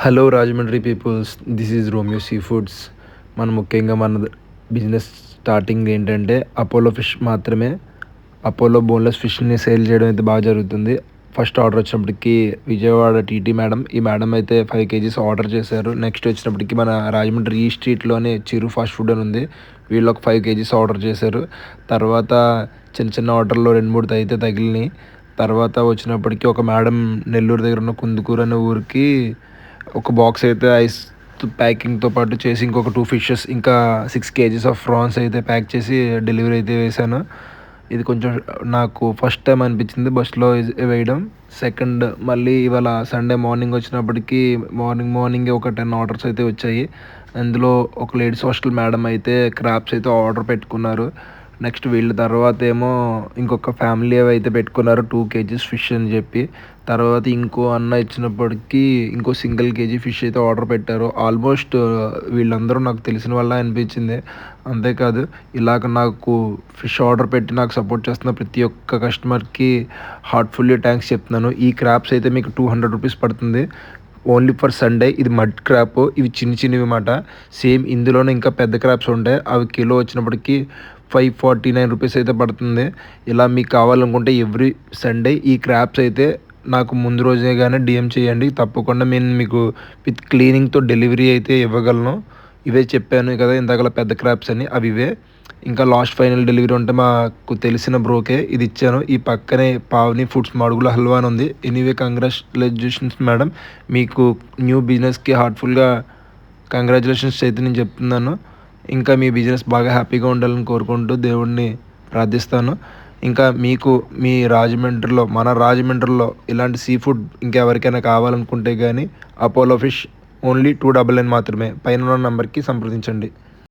Hello Rajahmundry peoples, this is Romeo sea foods. మనం ముఖ్యంగా మన బిజినెస్ స్టార్టింగ్ ఏంటంటే అపోలో ఫిష్ మాత్రమే. అపోలో బోన్లెస్ ఫిష్ని సేల్ చేయడం అయితే బాగా జరుగుతుంది. ఫస్ట్ ఆర్డర్ వచ్చినప్పటికి విజయవాడ టీటీ మేడం, ఈ మేడం అయితే 5 కేజీస్ ఆర్డర్ చేశారు. నెక్స్ట్ వచ్చినప్పటికి మన రాజమండ్రి ఈ స్ట్రీట్లోనే చిరు ఫాస్ట్ ఫుడ్ అని ఉంది, వీళ్ళు ఒక 5 కేజీస్ ఆర్డర్ చేశారు. తర్వాత చిన్న చిన్న ఆర్డర్లో 2-3 అయితే తగిలినాయి. తర్వాత వచ్చినప్పటికి ఒక మేడం నెల్లూరు దగ్గర ఉన్న కుందుకూరు అనే ఊరికి ఒక బాక్స్ అయితే ఐస్ ప్యాకింగ్తో పాటు చేసి ఇంకొక 2 ఫిషెస్ ఇంకా 6 కేజీస్ ఆఫ్ ప్రాన్స్ అయితే ప్యాక్ చేసి డెలివరీ అయితే వేశాను. ఇది కొంచెం నాకు ఫస్ట్ టైం అనిపించింది బస్సులో వేయడం. సెకండ్ మళ్ళీ ఇవాళ సండే మార్నింగ్ వచ్చినప్పటికీ మార్నింగే ఒక 10 ఆర్డర్స్ అయితే వచ్చాయి. అందులో ఒక లేడీస్ హాస్టల్ మేడం అయితే క్రాబ్స్ అయితే ఆర్డర్ పెట్టుకున్నారు. నెక్స్ట్ వీళ్ళ తర్వాత ఏమో ఇంకొక ఫ్యామిలీ అయితే పెట్టుకున్నారు 2 కేజీస్ ఫిష్ అని చెప్పి. తర్వాత ఇంకో అన్న ఇచ్చినప్పటికీ ఇంకో సింగిల్ కేజీ ఫిష్ అయితే ఆర్డర్ పెట్టారు. ఆల్మోస్ట్ వీళ్ళందరూ నాకు తెలిసిన వాళ్ళ అనిపించింది. అంతేకాదు ఇలాగ నాకు ఫిష్ ఆర్డర్ పెట్టి నాకు సపోర్ట్ చేస్తున్న ప్రతి ఒక్క కస్టమర్కి హార్ట్ఫుల్లీ థ్యాంక్స్ చెప్తున్నాను. ఈ క్రాబ్స్ అయితే మీకు 200 రూపీస్ పడుతుంది, ఓన్లీ ఫర్ సండే. ఇది మడ్ క్రాప్, ఇవి చిన్నవి మాట. సేమ్ ఇందులోనే ఇంకా పెద్ద క్రాప్స్ ఉంటాయి, అవి కిలో వచ్చినప్పటికీ 549 రూపీస్ అయితే పడుతుంది. ఇలా మీకు కావాలనుకుంటే ఎవ్రీ సండే ఈ క్రాప్స్ అయితే నాకు ముందు రోజే కానీ డిఎం చేయండి, తప్పకుండా నేను మీకు విత్ క్లీనింగ్తో డెలివరీ అయితే ఇవ్వగలను. ఇవే చెప్పాను కదా ఇందాకలా పెద్ద క్రాప్స్ అని, అవి ఇవే. ఇంకా లాస్ట్ ఫైనల్ డెలివరీ ఉంటే మాకు తెలిసిన బ్రోకే ఇది ఇచ్చాను. ఈ పక్కనే పావని ఫుడ్స్ మడుగుల హల్వా అని ఉంది. ఎనీవే కంగ్రాచులేషన్స్ మేడం, మీకు న్యూ బిజినెస్కి హార్ట్ఫుల్గా కంగ్రాచులేషన్స్ అయితే నేను చెప్తున్నాను. ఇంకా మీ బిజినెస్ బాగా హ్యాపీగా ఉండాలని కోరుకుంటూ దేవుడిని ప్రార్థిస్తాను. ఇంకా మీకు మీ మన రాజమండ్రిలో ఇలాంటి సీ ఫుడ్ ఇంకెవరికైనా కావాలనుకుంటే కానీ అపోలో ఫిష్ ఓన్లీ 299 మాత్రమే. పైన ఉన్న నంబర్కి సంప్రదించండి.